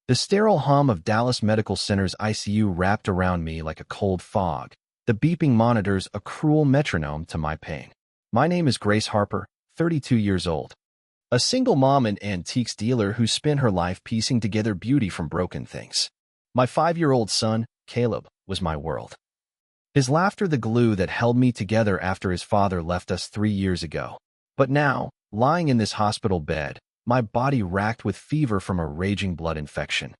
The sterile hum of Dallas Medical Center's ICU wrapped around me like a cold fog, the beeping monitors a cruel metronome to my pain. My name is Grace Harper, 32 years old. A single mom and antiques dealer who spent her life piecing together beauty from broken things. My 5-year-old son, Caleb, was my world. His laughter the glue that held me together after his father left us 3 years ago. But now, lying in this hospital bed, my body racked with fever from a raging blood infection.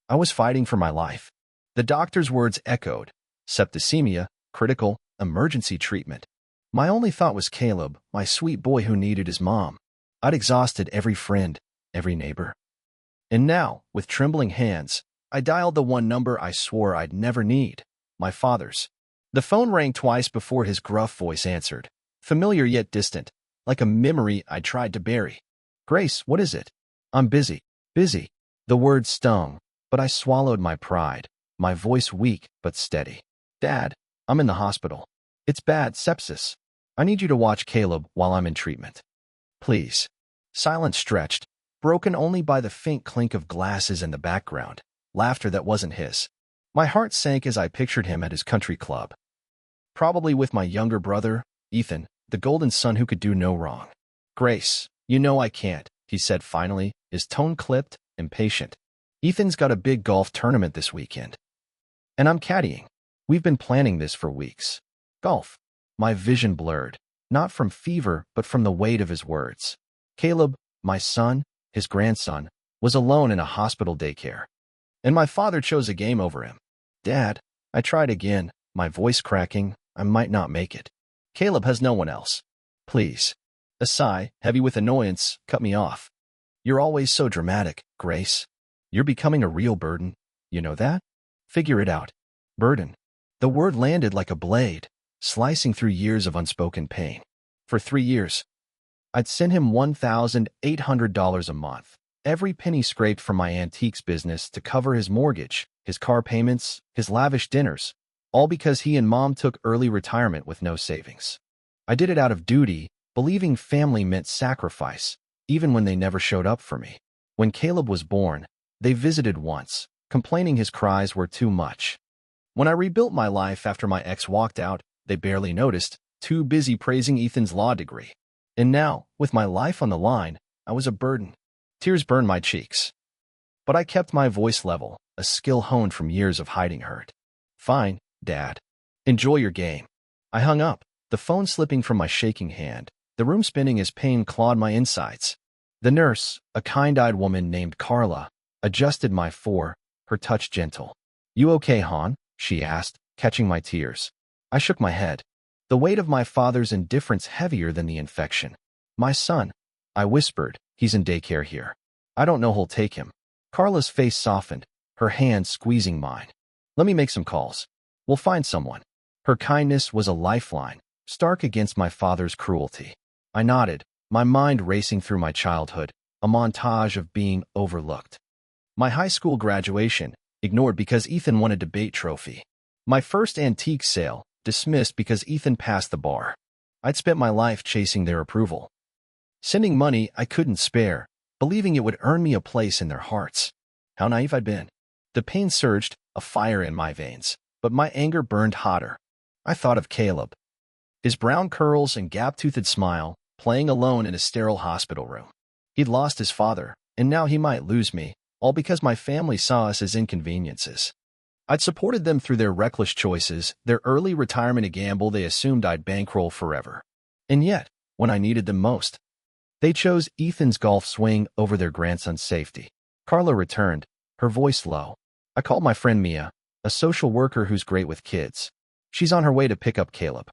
I was fighting for my life. The doctor's words echoed: septicemia, critical, emergency treatment. My only thought was Caleb, my sweet boy who needed his mom. I'd exhausted every friend, every neighbor. And now, with trembling hands, I dialed the one number I swore I'd never need: my father's. The phone rang twice before his gruff voice answered, familiar yet distant, like a memory I tried to bury. "Grace, what is it?" "I'm busy." Busy. The word stung, but I swallowed my pride, my voice weak but steady. "Dad, I'm in the hospital. It's bad, sepsis. I need you to watch Caleb while I'm in treatment. Please." Silence stretched, broken only by the faint clink of glasses in the background, laughter that wasn't his. My heart sank as I pictured him at his country club. Probably with my younger brother, Ethan, the golden son who could do no wrong. "Grace, you know I can't," he said finally, his tone clipped, impatient. "Ethan's got a big golf tournament this weekend. And I'm caddying. We've been planning this for weeks." Golf. My vision blurred, not from fever but from the weight of his words. Caleb, my son, his grandson, was alone in a hospital daycare. And my father chose a game over him. "Dad," I tried again, my voice cracking, "I might not make it. Caleb has no one else. Please." A sigh, heavy with annoyance, cut me off. "You're always so dramatic, Grace. You're becoming a real burden. You know that? Figure it out." Burden. The word landed like a blade, slicing through years of unspoken pain. For 3 years, I'd sent him $1,800 a month, every penny scraped from my antiques business to cover his mortgage, his car payments, his lavish dinners, all because he and Mom took early retirement with no savings. I did it out of duty, believing family meant sacrifice, even when they never showed up for me. When Caleb was born, they visited once, complaining his cries were too much. When I rebuilt my life after my ex walked out, they barely noticed, too busy praising Ethan's law degree. And now, with my life on the line, I was a burden. Tears burned my cheeks. But I kept my voice level, a skill honed from years of hiding hurt. "Fine, Dad. Enjoy your game." I hung up, the phone slipping from my shaking hand, the room spinning as pain clawed my insides. The nurse, a kind-eyed woman named Carla, adjusted my her touch gentle. "You okay, hon?" she asked, catching my tears. I shook my head, the weight of my father's indifference heavier than the infection. "My son," I whispered, "he's in daycare here. I don't know who'll take him." Carla's face softened, her hand squeezing mine. "Let me make some calls. We'll find someone." Her kindness was a lifeline, stark against my father's cruelty. I nodded, my mind racing through my childhood, a montage of being overlooked. My high school graduation, ignored because Ethan won a debate trophy. My first antique sale, dismissed because Ethan passed the bar. I'd spent my life chasing their approval. Sending money I couldn't spare, believing it would earn me a place in their hearts. How naive I'd been. The pain surged, a fire in my veins, but my anger burned hotter. I thought of Caleb. His brown curls and gap-toothed smile, playing alone in a sterile hospital room. He'd lost his father, and now he might lose me, all because my family saw us as inconveniences. I'd supported them through their reckless choices, their early retirement, a gamble they assumed I'd bankroll forever. And yet, when I needed them most, they chose Ethan's golf swing over their grandson's safety. Carla returned, her voice low. "I called my friend Mia, a social worker who's great with kids. She's on her way to pick up Caleb.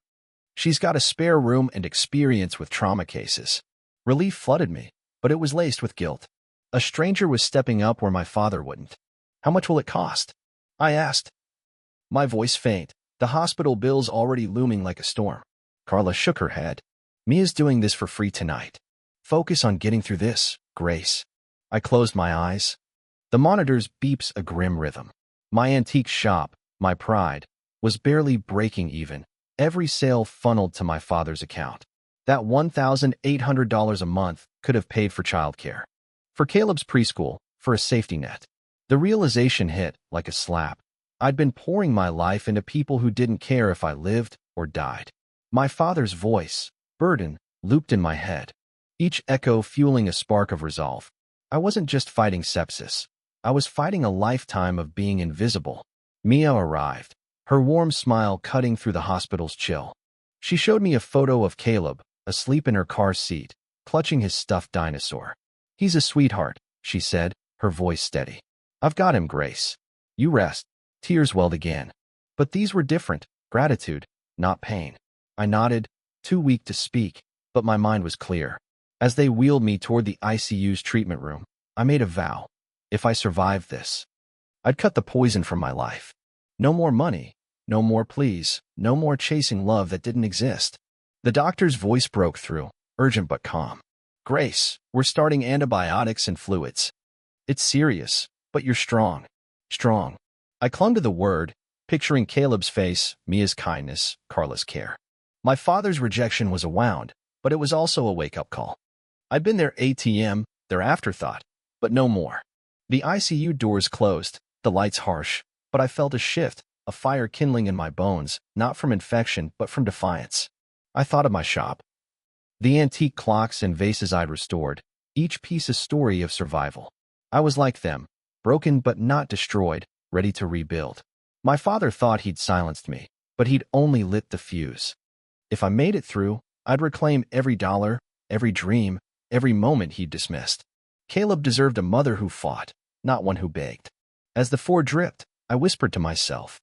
She's got a spare room and experience with trauma cases." Relief flooded me, but it was laced with guilt. A stranger was stepping up where my father wouldn't. "How much will it cost?" I asked. My voice faint, the hospital bills already looming like a storm. Carla shook her head. "Mia's doing this for free tonight. Focus on getting through this, Grace." I closed my eyes. The monitor's beeps a grim rhythm. My antique shop, my pride, was barely breaking even. Every sale funneled to my father's account. That $1,800 a month could have paid for childcare, for Caleb's preschool, for a safety net. The realization hit like a slap. I'd been pouring my life into people who didn't care if I lived or died. My father's voice, burden, looped in my head, each echo fueling a spark of resolve. I wasn't just fighting sepsis. I was fighting a lifetime of being invisible. Mia arrived, her warm smile cutting through the hospital's chill. She showed me a photo of Caleb, asleep in her car seat, clutching his stuffed dinosaur. "He's a sweetheart," she said, her voice steady. "I've got him, Grace. You rest." Tears welled again. But these were different, gratitude, not pain. I nodded, too weak to speak, but my mind was clear. As they wheeled me toward the ICU's treatment room, I made a vow. If I survived this, I'd cut the poison from my life. No more money, no more pleas, no more chasing love that didn't exist. The doctor's voice broke through, urgent but calm. "Grace, we're starting antibiotics and fluids. It's serious, but you're strong." Strong. I clung to the word, picturing Caleb's face, Mia's kindness, Carla's care. My father's rejection was a wound, but it was also a wake-up call. I'd been their ATM, their afterthought, but no more. The ICU doors closed, the lights harsh, but I felt a shift, a fire kindling in my bones, not from infection, but from defiance. I thought of my shop. The antique clocks and vases I'd restored, each piece a story of survival. I was like them, broken but not destroyed, ready to rebuild. My father thought he'd silenced me, but he'd only lit the fuse. If I made it through, I'd reclaim every dollar, every dream, every moment he'd dismissed. Caleb deserved a mother who fought, not one who begged. As the Ford dripped, I whispered to myself,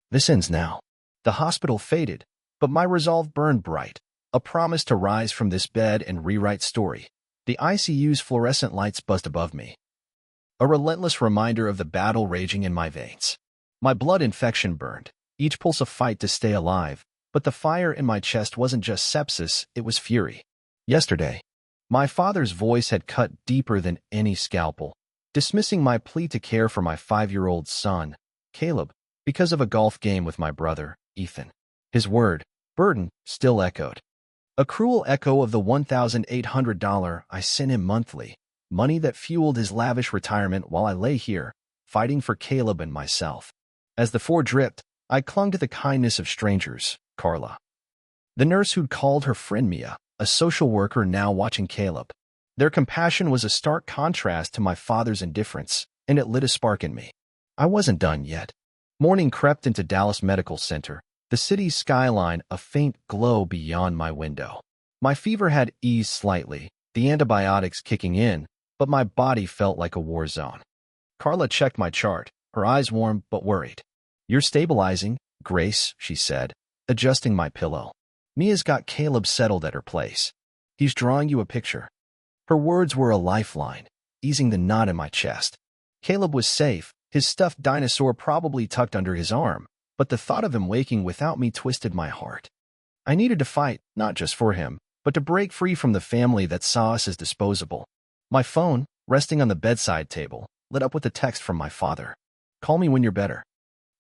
"This ends now." The hospital faded, but my resolve burned bright, a promise to rise from this bed and rewrite story. The ICU's fluorescent lights buzzed above me, a relentless reminder of the battle raging in my veins. My blood infection burned, each pulse a fight to stay alive, but the fire in my chest wasn't just sepsis, it was fury. Yesterday, my father's voice had cut deeper than any scalpel, dismissing my plea to care for my 5-year-old son, Caleb, because of a golf game with my brother, Ethan. His word, burden, still echoed. A cruel echo of the $1,800 I sent him monthly, money that fueled his lavish retirement while I lay here, fighting for Caleb and myself. As the Ford dripped, I clung to the kindness of strangers, Carla, the nurse who'd called her friend Mia, a social worker now watching Caleb. Their compassion was a stark contrast to my father's indifference, and it lit a spark in me. I wasn't done yet. Morning crept into Dallas Medical Center, the city's skyline a faint glow beyond my window. My fever had eased slightly, the antibiotics kicking in, but my body felt like a war zone. Carla checked my chart, her eyes warm but worried. "You're stabilizing, Grace," she said, adjusting my pillow. "Mia's got Caleb settled at her place. He's drawing you a picture." Her words were a lifeline, easing the knot in my chest. Caleb was safe, his stuffed dinosaur probably tucked under his arm, but the thought of him waking without me twisted my heart. I needed to fight, not just for him, but to break free from the family that saw us as disposable. My phone, resting on the bedside table, lit up with a text from my father. "Call me when you're better.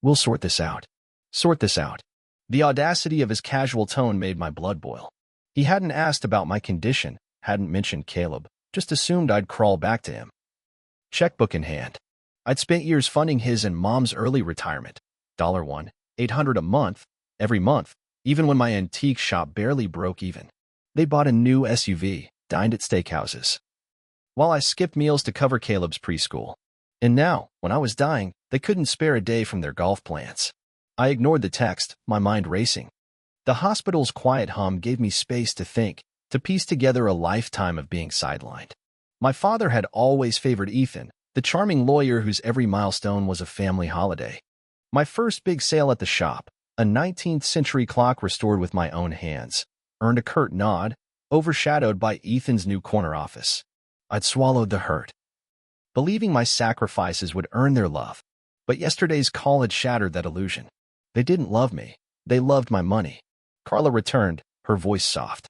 We'll sort this out." Sort this out. The audacity of his casual tone made my blood boil. He hadn't asked about my condition, hadn't mentioned Caleb, just assumed I'd crawl back to him. Checkbook in hand. I'd spent years funding his and Mom's early retirement. $1,800 a month, every month, even when my antique shop barely broke even. They bought a new SUV, dined at steakhouses, while I skipped meals to cover Caleb's preschool. And now, when I was dying, they couldn't spare a day from their golf plans. I ignored the text, my mind racing. The hospital's quiet hum gave me space to think, to piece together a lifetime of being sidelined. My father had always favored Ethan, the charming lawyer whose every milestone was a family holiday. My first big sale at the shop, a 19th century clock restored with my own hands, earned a curt nod, overshadowed by Ethan's new corner office. I'd swallowed the hurt, believing my sacrifices would earn their love. But yesterday's call had shattered that illusion. They didn't love me. They loved my money. Carla returned, her voice soft.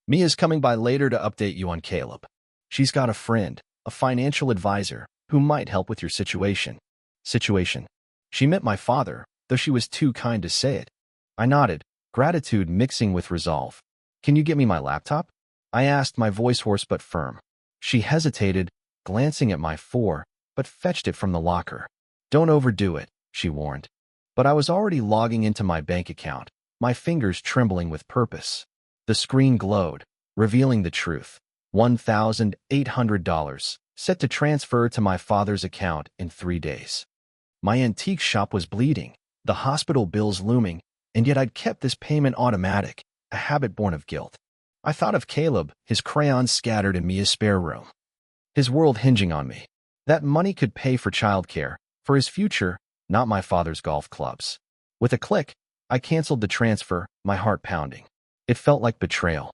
"Mia's coming by later to update you on Caleb. She's got a friend, a financial advisor, who might help with your situation." Situation. She meant my father, though she was too kind to say it. I nodded, gratitude mixing with resolve. "Can you get me my laptop?" I asked, my voice hoarse but firm. She hesitated, glancing at my but fetched it from the locker. Don't overdo it, she warned. But I was already logging into my bank account, my fingers trembling with purpose. The screen glowed, revealing the truth. $1,800, set to transfer to my father's account in 3 days. My antique shop was bleeding, the hospital bills looming, and yet I'd kept this payment automatic, a habit born of guilt. I thought of Caleb, his crayons scattered in Mia's spare room. His world hinging on me. That money could pay for childcare, for his future, not my father's golf clubs. With a click, I canceled the transfer, my heart pounding. It felt like betrayal.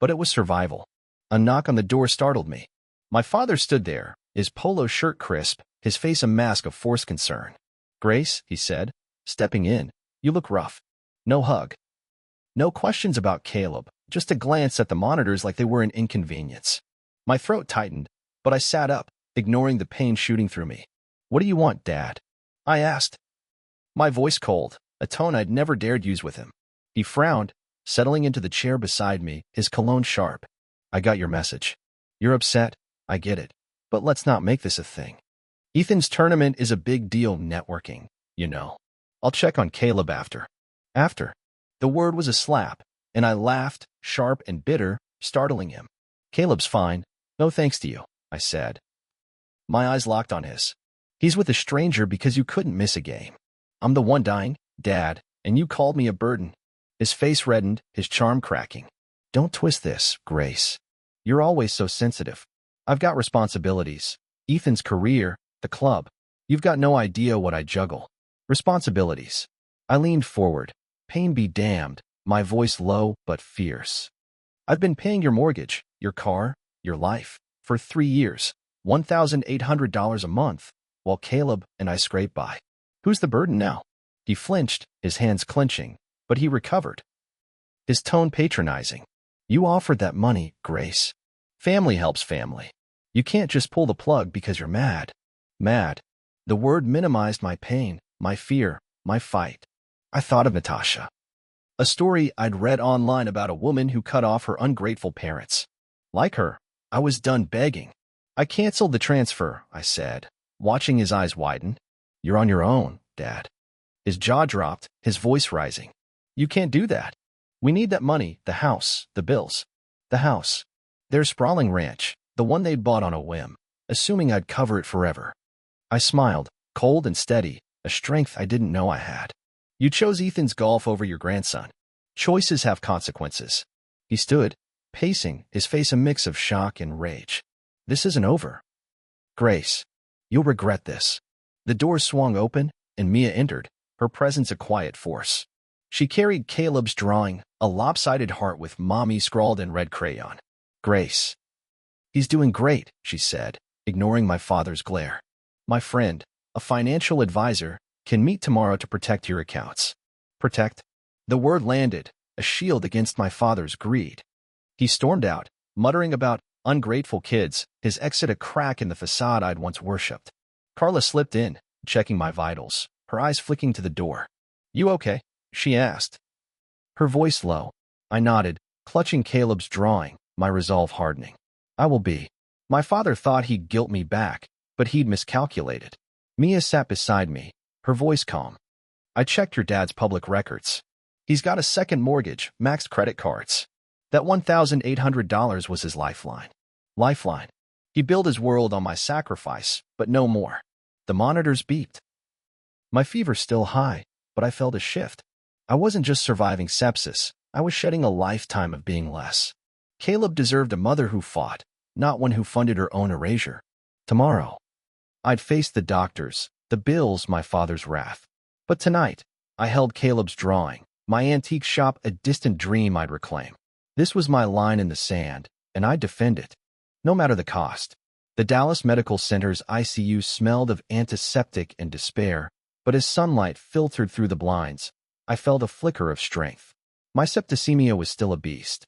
But it was survival. A knock on the door startled me. My father stood there, his polo shirt crisp, his face a mask of forced concern. "Grace," he said, stepping in, "you look rough." No hug. No questions about Caleb, just a glance at the monitors like they were an inconvenience. My throat tightened, but I sat up, ignoring the pain shooting through me. "What do you want, Dad?" I asked. My voice cold, a tone I'd never dared use with him. He frowned, settling into the chair beside me, his cologne sharp. "I got your message. You're upset, I get it, but let's not make this a thing. Ethan's tournament is a big deal networking, you know. I'll check on Caleb after." After. The word was a slap, and I laughed, sharp and bitter, startling him. "Caleb's fine. No thanks to you," I said. My eyes locked on his. "He's with a stranger because you couldn't miss a game. I'm the one dying, Dad, and you called me a burden." His face reddened, his charm cracking. "Don't twist this, Grace. You're always so sensitive. I've got responsibilities. Ethan's career, the club. You've got no idea what I juggle. Responsibilities." I leaned forward. Pain be damned, my voice low but fierce. "I've been paying your mortgage, your car, your life, for 3 years, $1,800 a month, while Caleb and I scrape by. Who's the burden now?" He flinched, his hands clenching, but he recovered. His tone patronizing. "You offered that money, Grace. Family helps family. You can't just pull the plug because you're mad." Mad. The word minimized my pain, my fear, my fight. I thought of Natasha. A story I'd read online about a woman who cut off her ungrateful parents. Like her, I was done begging. "I canceled the transfer," I said, watching his eyes widen. "You're on your own, Dad." His jaw dropped, his voice rising. "You can't do that. We need that money, the house, the bills." The house. Their sprawling ranch, the one they'd bought on a whim, assuming I'd cover it forever. I smiled, cold and steady, a strength I didn't know I had. "You chose Ethan's golf over your grandson. Choices have consequences." He stood, pacing, his face a mix of shock and rage. "This isn't over. Grace, you'll regret this." The door swung open, and Mia entered, her presence a quiet force. She carried Caleb's drawing, a lopsided heart with Mommy scrawled in red crayon. "Grace." "He's doing great," she said, ignoring my father's glare. "My friend, a financial advisor, can meet tomorrow to protect your accounts." Protect? The word landed, a shield against my father's greed. He stormed out, muttering about ungrateful kids, his exit a crack in the facade I'd once worshipped. Carla slipped in, checking my vitals, her eyes flicking to the door. "You okay?" she asked. Her voice low. I nodded, clutching Caleb's drawing, my resolve hardening. "I will be." My father thought he'd guilt me back, but he'd miscalculated. Mia sat beside me, her voice calm. "I checked your dad's public records. He's got a second mortgage, maxed credit cards. That $1,800 was his lifeline." Lifeline. He built his world on my sacrifice, but no more. The monitors beeped. My fever still high, but I felt a shift. I wasn't just surviving sepsis, I was shedding a lifetime of being less. Caleb deserved a mother who fought, not one who funded her own erasure. Tomorrow, I'd face the doctors, the bills, my father's wrath. But tonight, I held Caleb's drawing, my antique shop a distant dream I'd reclaim. This was my line in the sand, and I'd defend it, no matter the cost. The Dallas Medical Center's ICU smelled of antiseptic and despair, but as sunlight filtered through the blinds, I felt a flicker of strength. My septicemia was still a beast,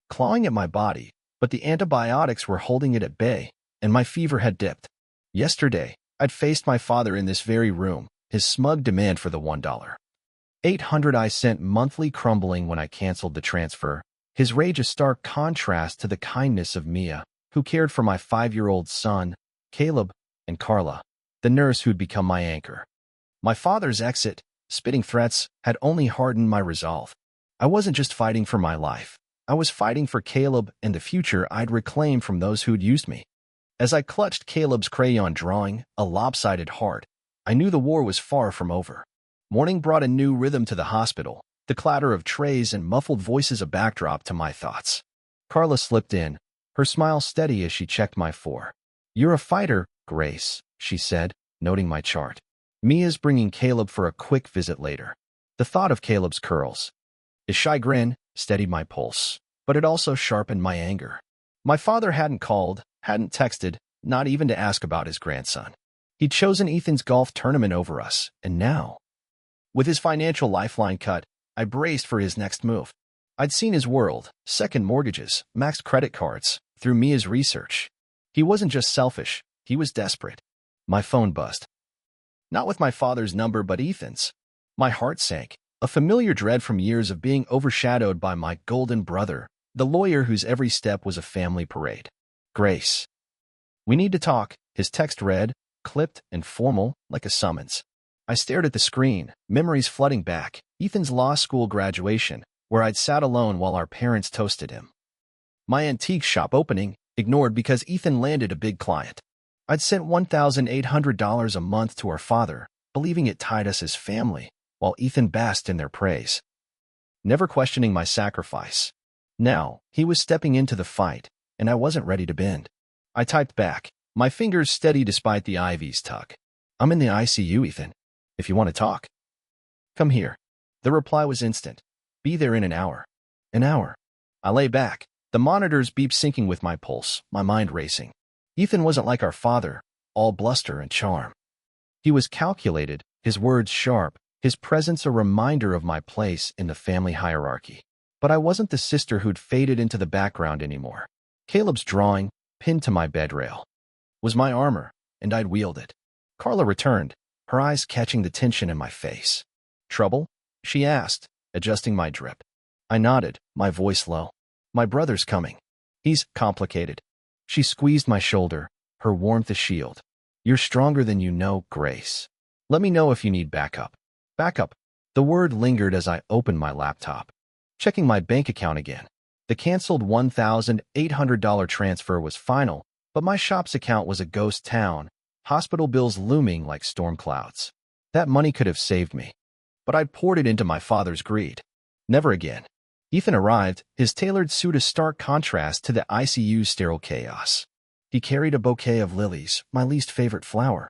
clawing at my body, but the antibiotics were holding it at bay, and my fever had dipped. Yesterday, I'd faced my father in this very room, his smug demand for the $1,800 I sent monthly crumbling when I canceled the transfer, his rage a stark contrast to the kindness of Mia, who cared for my 5-year-old son. Caleb, and Carla, the nurse who'd become my anchor. My father's exit, spitting threats, had only hardened my resolve. I wasn't just fighting for my life. I was fighting for Caleb and the future I'd reclaim from those who'd used me. As I clutched Caleb's crayon drawing, a lopsided heart, I knew the war was far from over. Morning brought a new rhythm to the hospital, the clatter of trays and muffled voices a backdrop to my thoughts. Carla slipped in, her smile steady as she checked my four. "You're a fighter, Grace," she said, noting my chart. "Mia's bringing Caleb for a quick visit later." The thought of Caleb's curls, his shy grin, steadied my pulse, but it also sharpened my anger. My father hadn't called, hadn't texted, not even to ask about his grandson. He'd chosen Ethan's golf tournament over us, and now, with his financial lifeline cut, I braced for his next move. I'd seen his world, second mortgages, maxed credit cards, through Mia's research. He wasn't just selfish, he was desperate. My phone buzzed. Not with my father's number, but Ethan's. My heart sank, a familiar dread from years of being overshadowed by my golden brother, the lawyer whose every step was a family parade. "Grace, we need to talk," his text read, clipped and formal, like a summons. I stared at the screen, memories flooding back. Ethan's law school graduation, where I'd sat alone while our parents toasted him. My antique shop opening, ignored because Ethan landed a big client. I'd sent $1,800 a month to our father, believing it tied us as family, while Ethan basked in their praise, never questioning my sacrifice. Now, he was stepping into the fight, and I wasn't ready to bend. I typed back, my fingers steady despite the IV's tug. "I'm in the ICU, Ethan. If you want to talk, come here." The reply was instant. "Be there in an hour." An hour. I lay back, the monitor's beep syncing with my pulse, my mind racing. Ethan wasn't like our father, all bluster and charm. He was calculated, his words sharp, his presence a reminder of my place in the family hierarchy. But I wasn't the sister who'd faded into the background anymore. Caleb's drawing, pinned to my bed rail, was my armor, and I'd wield it. Carla returned, her eyes catching the tension in my face. "Trouble?" she asked, adjusting my drip. I nodded, my voice low. "My brother's coming. He's complicated." She squeezed my shoulder, her warmth a shield. "You're stronger than you know, Grace. Let me know if you need backup." Backup. The word lingered as I opened my laptop. Checking my bank account again. The canceled $1,800 transfer was final, but my shop's account was a ghost town, hospital bills looming like storm clouds. That money could have saved me, but I'd poured it into my father's greed. Never again. Ethan arrived, his tailored suit a stark contrast to the ICU's sterile chaos. He carried a bouquet of lilies, my least favorite flower.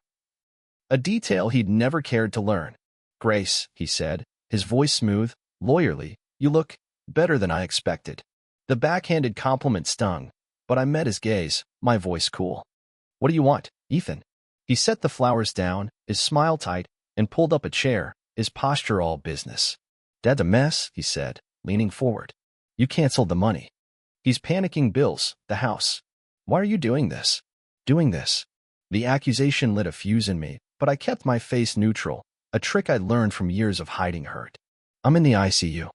A detail he'd never cared to learn. "Grace," he said, his voice smooth, lawyerly, "you look better than I expected." The backhanded compliment stung, but I met his gaze, my voice cool. "What do you want, Ethan?" He set the flowers down, his smile tight, and pulled up a chair, his posture all business. "Dad's a mess," he said, leaning forward. "You canceled the money. He's panicking bills, the house. Why are you doing this?" Doing this. The accusation lit a fuse in me, but I kept my face neutral, a trick I'd learned from years of hiding hurt. "I'm in the ICU.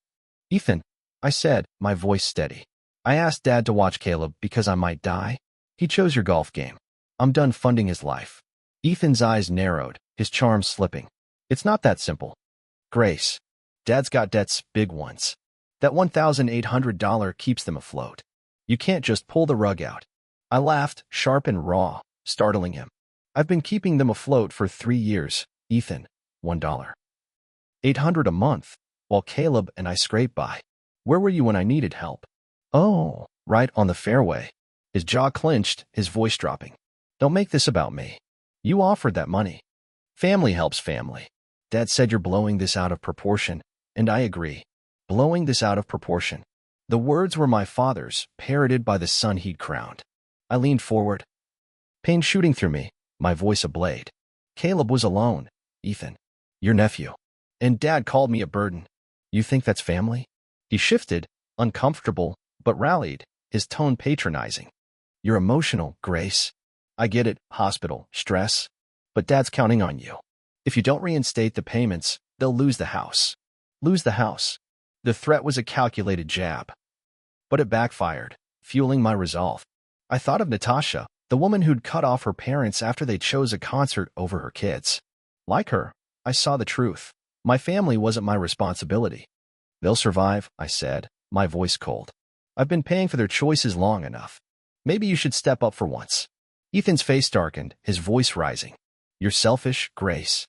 Ethan," I said, my voice steady. "I asked Dad to watch Caleb because I might die. He chose your golf game. I'm done funding his life." Ethan's eyes narrowed, his charm slipping. "It's not that simple. Grace. Dad's got debts, big ones. That $1,800 keeps them afloat. You can't just pull the rug out." I laughed, sharp and raw, startling him. "I've been keeping them afloat for 3 years, Ethan. $1,800 a month, while Caleb and I scrape by. Where were you when I needed help?" "Oh, right on the fairway." His jaw clenched, his voice dropping. "Don't make this about me. You offered that money. Family helps family. Dad said you're blowing this out of proportion, and I agree. Blowing this out of proportion." The words were my father's, parroted by the son he'd crowned. I leaned forward, pain shooting through me, my voice a blade. "Caleb was alone, Ethan. Your nephew. And Dad called me a burden. You think that's family?" He shifted, uncomfortable, but rallied, his tone patronizing. "You're emotional, Grace. I get it, hospital, stress. But Dad's counting on you. If you don't reinstate the payments, they'll lose the house." Lose the house. The threat was a calculated jab. But it backfired, fueling my resolve. I thought of Natasha, The woman who'd cut off her parents after they chose a concert over her kids. Like her, I saw the truth. My family wasn't my responsibility. They'll survive, I said, my voice cold. I've been paying for their choices long enough. Maybe you should step up for once. Ethan's face darkened, his voice rising. You're selfish, Grace.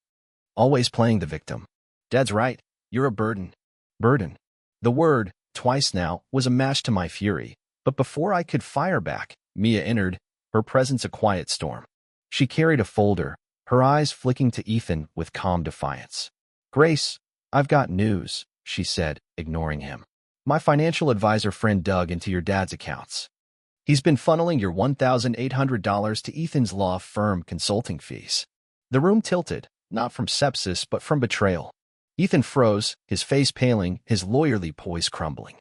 Always playing the victim. Dad's right. You're a burden. Burden. The word, twice now, was a match to my fury. But before I could fire back, Mia entered, her presence a quiet storm. She carried a folder, her eyes flicking to Ethan with calm defiance. Grace, I've got news, she said, ignoring him. My financial advisor friend dug into your dad's accounts. He's been funneling your $1,800 to Ethan's law firm consulting fees. The room tilted, not from sepsis but from betrayal. Ethan froze, his face paling, his lawyerly poise crumbling.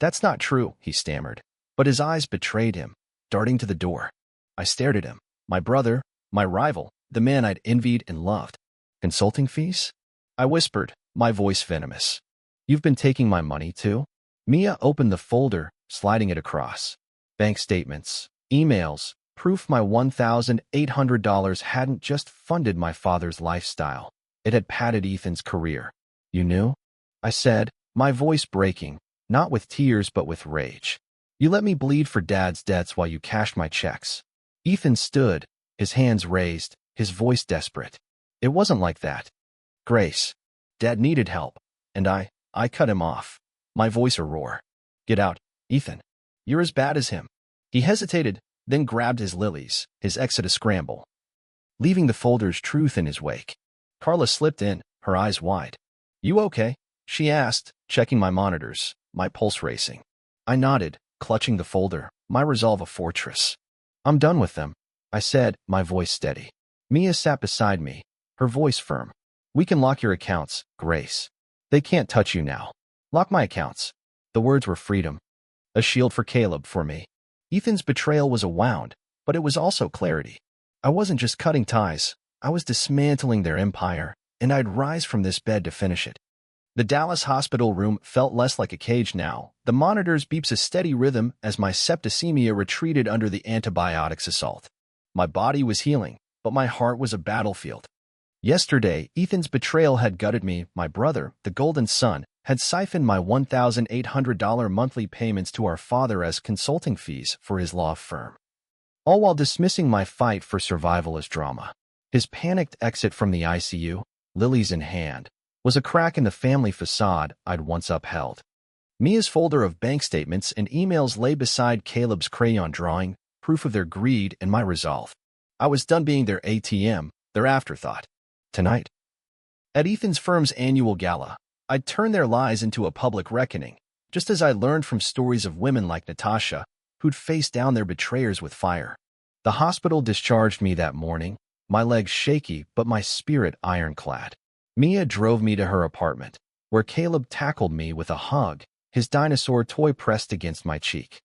That's not true, he stammered, but his eyes betrayed him, darting to the door. I stared at him. My brother, my rival, the man I'd envied and loved. Consulting fees? I whispered, my voice venomous. You've been taking my money, too? Mia opened the folder, sliding it across. Bank statements, emails, proof my $1,800 hadn't just funded my father's lifestyle. It had padded Ethan's career. You knew? I said, my voice breaking, not with tears but with rage. You let me bleed for Dad's debts while you cashed my checks. Ethan stood, his hands raised, his voice desperate. It wasn't like that. Grace. Dad needed help, and I cut him off. My voice a roar. Get out, Ethan. You're as bad as him. He hesitated, then grabbed his lilies, his exit a scramble, leaving the folder's truth in his wake. Carla slipped in, her eyes wide. You okay? She asked, checking my monitors, my pulse racing. I nodded, clutching the folder, my resolve a fortress. I'm done with them, I said, my voice steady. Mia sat beside me, her voice firm. We can lock your accounts, Grace. They can't touch you now. Lock my accounts. The words were freedom. A shield for Caleb, for me. Ethan's betrayal was a wound, but it was also clarity. I wasn't just cutting ties. I was dismantling their empire, and I'd rise from this bed to finish it. The Dallas hospital room felt less like a cage now. The monitors beeps a steady rhythm as my septicemia retreated under the antibiotics assault. My body was healing, but my heart was a battlefield. Yesterday, Ethan's betrayal had gutted me. My brother, the Golden Son, had siphoned my $1,800 monthly payments to our father as consulting fees for his law firm, all while dismissing my fight for survival as drama. His panicked exit from the ICU, lilies in hand, was a crack in the family facade I'd once upheld. Mia's folder of bank statements and emails lay beside Caleb's crayon drawing, proof of their greed and my resolve. I was done being their ATM, their afterthought. Tonight, at Ethan's firm's annual gala, I'd turn their lies into a public reckoning, just as I learned from stories of women like Natasha, who'd faced down their betrayers with fire. The hospital discharged me that morning, my legs shaky but my spirit ironclad. Mia drove me to her apartment, where Caleb tackled me with a hug, his dinosaur toy pressed against my cheek.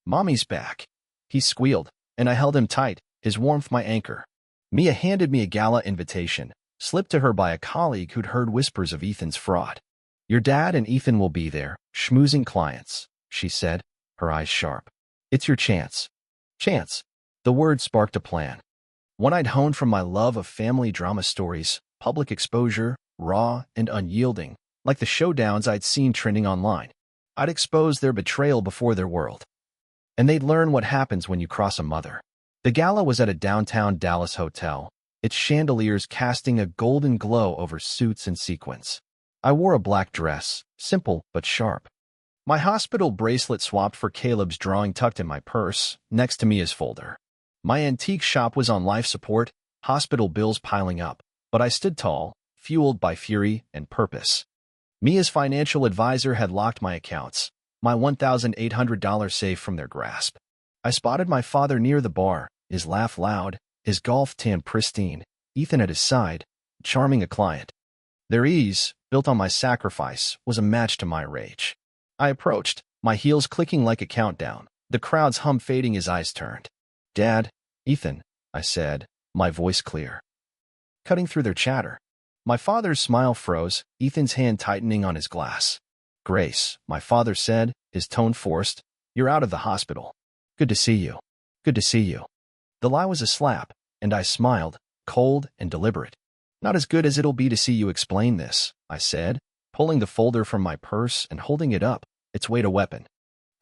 Mommy's back. He squealed, and I held him tight, his warmth my anchor. Mia handed me a gala invitation, slipped to her by a colleague who'd heard whispers of Ethan's fraud. Your dad and Ethan will be there, schmoozing clients, she said, her eyes sharp. It's your chance. Chance. The word sparked a plan. One I'd honed from my love of family drama stories, public exposure, raw and unyielding, like the showdowns I'd seen trending online. I'd expose their betrayal before their world. And they'd learn what happens when you cross a mother. The gala was at a downtown Dallas hotel, its chandeliers casting a golden glow over suits and sequins. I wore a black dress, simple but sharp. My hospital bracelet swapped for Caleb's drawing tucked in my purse, next to Mia's folder. My antique shop was on life support, hospital bills piling up, but I stood tall, fueled by fury and purpose. Mia's financial advisor had locked my accounts, my $1,800 safe from their grasp. I spotted my father near the bar, his laugh loud, his golf tan pristine, Ethan at his side, charming a client. Their ease, built on my sacrifice, was a match to my rage. I approached, my heels clicking like a countdown, the crowd's hum fading as eyes turned. Dad, Ethan, I said, my voice clear, cutting through their chatter. My father's smile froze, Ethan's hand tightening on his glass. Grace, my father said, his tone forced, you're out of the hospital. Good to see you. Good to see you. The lie was a slap, and I smiled, cold and deliberate. Not as good as it'll be to see you explain this, I said, pulling the folder from my purse and holding it up, its weight a weapon.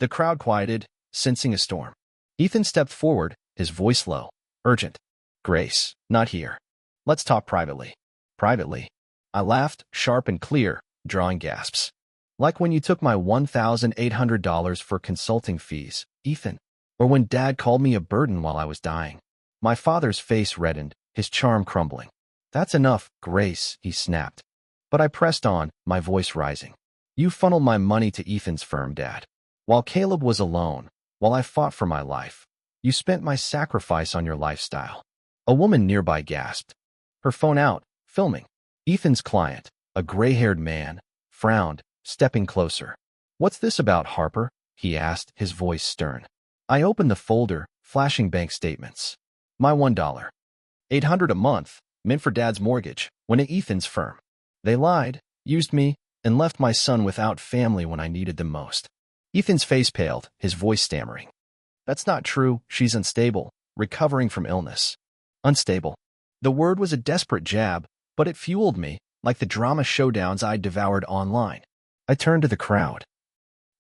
The crowd quieted, sensing a storm. Ethan stepped forward, his voice low, urgent. Grace, not here. Let's talk privately. Privately. I laughed, sharp and clear, drawing gasps. Like when you took my $1,800 for consulting fees, Ethan. Or when Dad called me a burden while I was dying. My father's face reddened, his charm crumbling. That's enough, Grace, he snapped. But I pressed on, my voice rising. You funneled my money to Ethan's firm, Dad. While Caleb was alone, while I fought for my life, you spent my sacrifice on your lifestyle. A woman nearby gasped. Her phone out, filming. Ethan's client, a gray-haired man, frowned, stepping closer. What's this about, Harper? He asked, his voice stern. I opened the folder, flashing bank statements. My $1. $800 a month, meant for Dad's mortgage, went to Ethan's firm. They lied, used me, and left my son without family when I needed them most. Ethan's face paled, his voice stammering. That's not true, she's unstable, recovering from illness. Unstable. The word was a desperate jab, but it fueled me, like the drama showdowns I'd devoured online. I turned to the crowd.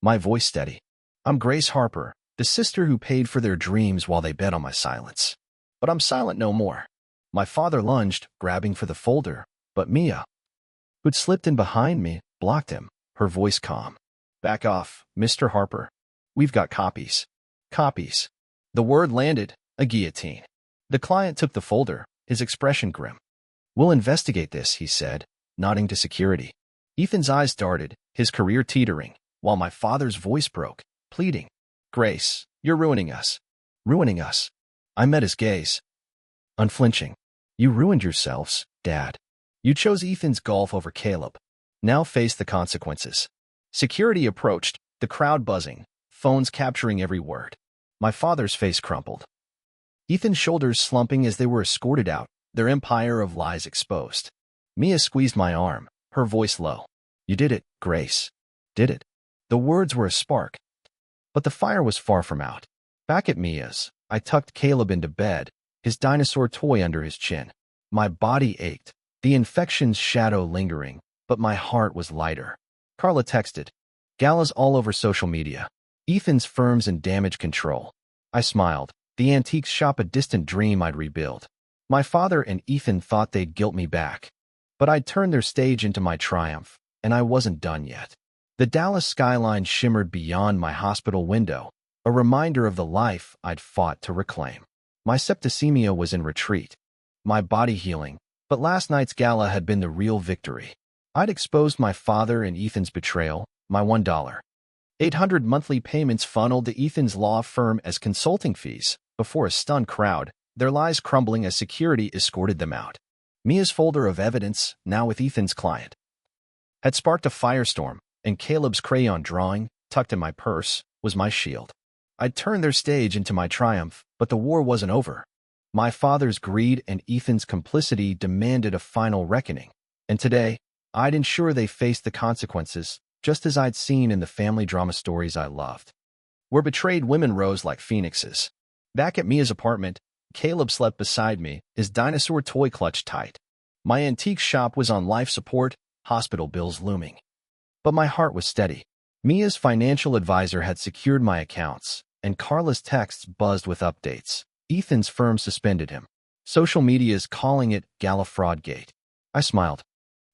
My voice steady. I'm Grace Harper, the sister who paid for their dreams while they bet on my silence. But I'm silent no more. My father lunged, grabbing for the folder, but Mia, who'd slipped in behind me, blocked him, her voice calm. Back off, Mr. Harper. We've got copies. Copies. The word landed, a guillotine. The client took the folder, his expression grim. We'll investigate this, he said, nodding to security. Ethan's eyes darted, his career teetering, while my father's voice broke, pleading. Grace, you're ruining us. Ruining us. I met his gaze. Unflinching. You ruined yourselves, Dad. You chose Ethan's golf over Caleb. Now face the consequences. Security approached, the crowd buzzing, phones capturing every word. My father's face crumpled. Ethan's shoulders slumping as they were escorted out, their empire of lies exposed. Mia squeezed my arm, her voice low. You did it, Grace. Did it. The words were a spark. But the fire was far from out. Back at Mia's, I tucked Caleb into bed, his dinosaur toy under his chin. My body ached, the infection's shadow lingering, but my heart was lighter. Carla texted. Galas all over social media. Ethan's firm's in damage control. I smiled, the antiques shop a distant dream I'd rebuild. My father and Ethan thought they'd guilt me back. But I'd turned their stage into my triumph, and I wasn't done yet. The Dallas skyline shimmered beyond my hospital window, a reminder of the life I'd fought to reclaim. My septicemia was in retreat, my body healing, but last night's gala had been the real victory. I'd exposed my father and Ethan's betrayal, my $1. $800 monthly payments funneled to Ethan's law firm as consulting fees, before a stunned crowd, their lies crumbling as security escorted them out. Mia's folder of evidence, now with Ethan's client, had sparked a firestorm, and Caleb's crayon drawing, tucked in my purse, was my shield. I'd turned their stage into my triumph, but the war wasn't over. My father's greed and Ethan's complicity demanded a final reckoning, and today, I'd ensure they faced the consequences, just as I'd seen in the family drama stories I loved, where betrayed women rose like phoenixes. Back at Mia's apartment, Caleb slept beside me, his dinosaur toy clutched tight. My antique shop was on life support, hospital bills looming. But my heart was steady. Mia's financial advisor had secured my accounts, and Carla's texts buzzed with updates. Ethan's firm suspended him. Social media's calling it Gala Fraudgate. I smiled.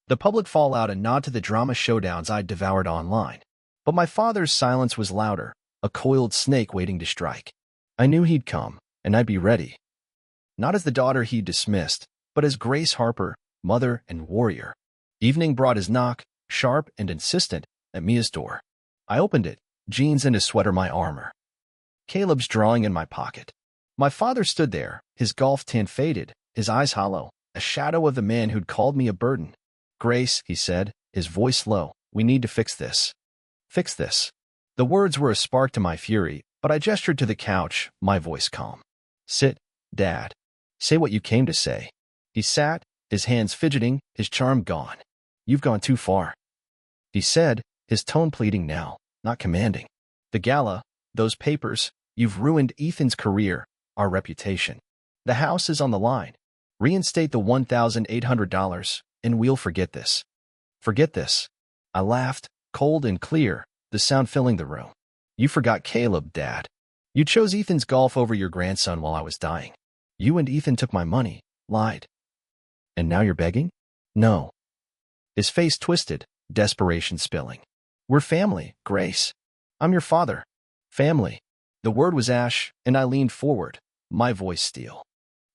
The public fallout a nod to the drama showdowns I'd devoured online. But my father's silence was louder, a coiled snake waiting to strike. I knew he'd come, and I'd be ready. Not as the daughter he'd dismissed, but as Grace Harper, mother and warrior. Evening brought his knock, sharp and insistent, at Mia's door. I opened it, jeans and a sweater my armor. Caleb's drawing in my pocket. My father stood there, his golf tint faded, his eyes hollow, a shadow of the man who'd called me a burden. Grace, he said, his voice low, we need to fix this. Fix this. The words were a spark to my fury, but I gestured to the couch, my voice calm. Sit, Dad. Say what you came to say. He sat, his hands fidgeting, his charm gone. You've gone too far. He said, his tone pleading now, not commanding. The gala, those papers, you've ruined Ethan's career, our reputation. The house is on the line. Reinstate the $1,800, and we'll forget this. Forget this. I laughed, cold and clear, the sound filling the room. You forgot Caleb, Dad. You chose Ethan's golf over your grandson while I was dying. You and Ethan took my money, lied. And now you're begging? No. His face twisted, desperation spilling. We're family, Grace. I'm your father. Family. The word was ash, and I leaned forward, my voice steel.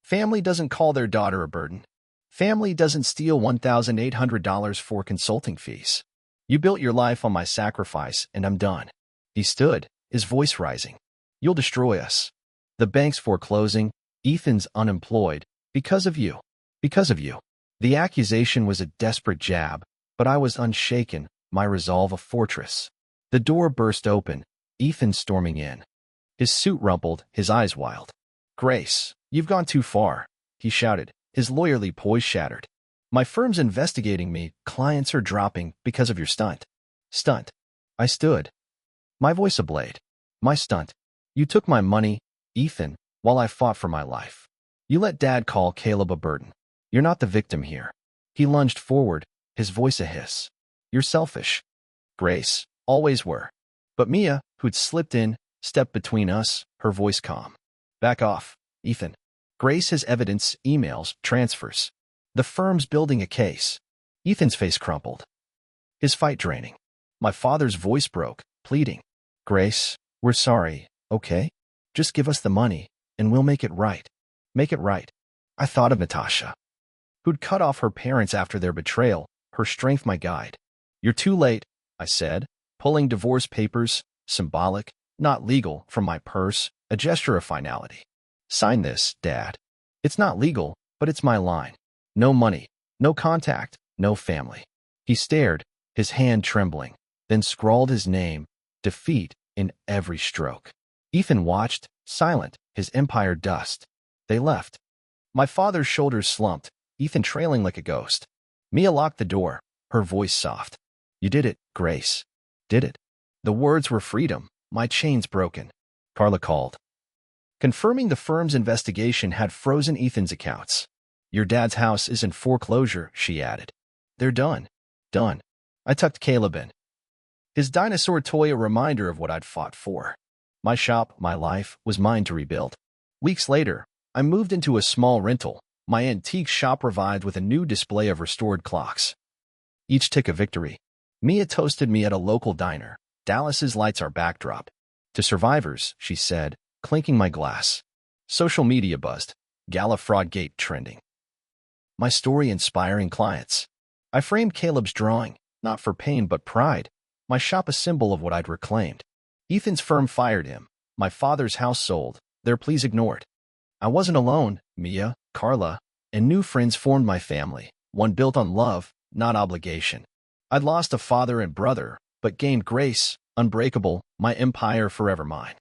Family doesn't call their daughter a burden. Family doesn't steal $1,800 for consulting fees. You built your life on my sacrifice, and I'm done. He stood, his voice rising. You'll destroy us. The bank's foreclosing. Ethan's unemployed. Because of you. Because of you. The accusation was a desperate jab, but I was unshaken, my resolve a fortress. The door burst open, Ethan storming in. His suit rumpled, his eyes wild. Grace, you've gone too far, he shouted, his lawyerly poise shattered. My firm's investigating me, clients are dropping because of your stunt. Stunt. I stood. My voice ablaze. My stunt. You took my money, Ethan, while I fought for my life. You let Dad call Caleb a burden. You're not the victim here. He lunged forward, his voice a hiss. You're selfish. Grace, always were. But Mia, who'd slipped in, stepped between us, her voice calm. Back off, Ethan. Grace has evidence, emails, transfers. The firm's building a case. Ethan's face crumpled. His fight draining. My father's voice broke, pleading. Grace, we're sorry, okay? Just give us the money, and we'll make it right. Make it right. I thought of Natasha, who'd cut off her parents after their betrayal, her strength my guide. You're too late, I said, pulling divorce papers, symbolic, not legal, from my purse, a gesture of finality. Sign this, Dad. It's not legal, but it's my line. No money, no contact, no family. He stared, his hand trembling, then scrawled his name, defeat, in every stroke. Ethan watched, silent, his empire dust. They left. My father's shoulders slumped, Ethan trailing like a ghost. Mia locked the door, her voice soft. You did it, Grace. Did it. The words were freedom, my chains broken. Carla called, confirming the firm's investigation had frozen Ethan's accounts. Your dad's house is in foreclosure, she added. They're done. Done. I tucked Caleb in. His dinosaur toy a reminder of what I'd fought for. My shop, my life, was mine to rebuild. Weeks later, I moved into a small rental, my antique shop revived with a new display of restored clocks. Each tick a victory. Mia toasted me at a local diner. Dallas's lights are backdrop. To survivors, she said, clinking my glass. Social media buzzed. Gala fraud gate trending. My story inspiring clients. I framed Caleb's drawing, not for pain but pride. My shop a symbol of what I'd reclaimed. Ethan's firm fired him. My father's house sold. Their pleas ignored. I wasn't alone. Mia, Carla, and new friends formed my family, one built on love, not obligation. I'd lost a father and brother, but gained grace, unbreakable, my empire forever mine.